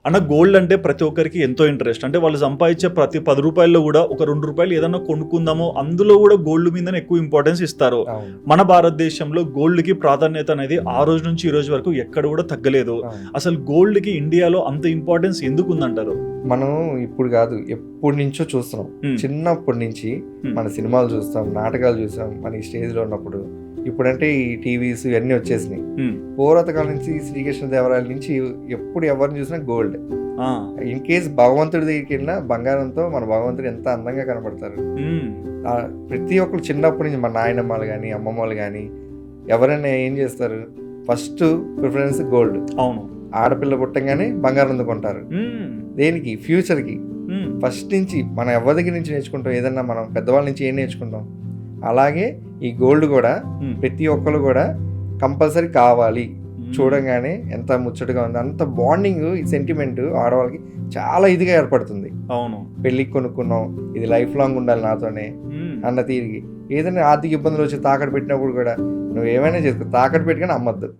అన్న గోల్డ్ అంటే ప్రతి ఒక్కరికి ఎంతో ఇంట్రెస్ట్. అంటే వాళ్ళు సంపాదించే ప్రతి 10 రూపాయల్లో కూడా ఒక 2 రూపాయలు ఏదన్నా కొనుక్కుందామో అందులో కూడా గోల్డ్ మీదనే ఎక్కువ ఇంపార్టెన్స్ ఇస్తారు. అవును. మన భారతదేశంలో గోల్డ్కి ప్రాధాన్యత అనేది ఆ రోజు నుంచి ఈ రోజు వరకు ఎక్కడ కూడా తగ్గలేదు. అవును. అసలు గోల్డ్కి ఇండియాలో అంత ఇంపార్టెన్స్ ఎందుకు ఉందంటారు? మనం ఇప్పుడు కాదు, ఎప్పటి నుంచో చూస్తున్నాం. చిన్నప్పటి నుంచి మన సినిమాలు చూస్తాం, నాటకాలు చూసాం, మన ఈ స్టేజ్లో ఉన్నప్పుడు. ఇప్పుడంటే ఈ టీవీస్ ఇవన్నీ వచ్చేసినాయి. పూర్వతకాలం నుంచి శ్రీకృష్ణదేవరాయల నుంచి ఎప్పుడు ఎవరిని చూసినా గోల్డ్. ఇన్ కేస్ భగవంతుడి దగ్గరికి వెళ్ళినా బంగారంతో మన భగవంతుడు ఎంత అందంగా కనబడతారు. ప్రతి ఒక్కరు చిన్నప్పటి నుంచి మన నాయనమ్మలు కానీ అమ్మమ్మలు కానీ ఎవరైనా ఏం చేస్తారు, ఫస్ట్ ప్రిఫరెన్స్ గోల్డ్. అవును. ఆడపిల్ల పుట్టంగానే బంగారం అందుకుంటారు. దేనికి? ఫ్యూచర్కి. ఫస్ట్ నుంచి మనం ఎవరి దగ్గర నుంచి నేర్చుకుంటాం, ఏదన్నా మనం పెద్దవాళ్ళ నుంచి ఏం నేర్చుకుంటాం, అలాగే ఈ గోల్డ్ కూడా ప్రతి ఒక్కరు కూడా కంపల్సరీ కావాలి. చూడంగానే ఎంత ముచ్చటగా ఉంది, అంత బాండింగ్, ఈ సెంటిమెంట్ ఆడవాళ్ళకి చాలా ఇదిగా ఏర్పడుతుంది. అవును. పెళ్ళికి కొనుక్కున్నాం, ఇది లైఫ్ లాంగ్ ఉండాలి నాతోనే అన్న తీరిగి. ఏదైనా ఆర్థిక ఇబ్బందులు వచ్చి తాకట్టు పెట్టినప్పుడు కూడా నువ్వు ఏమైనా చేసుకో, తాకట్టు పెట్టుకొని అమ్మద్దు.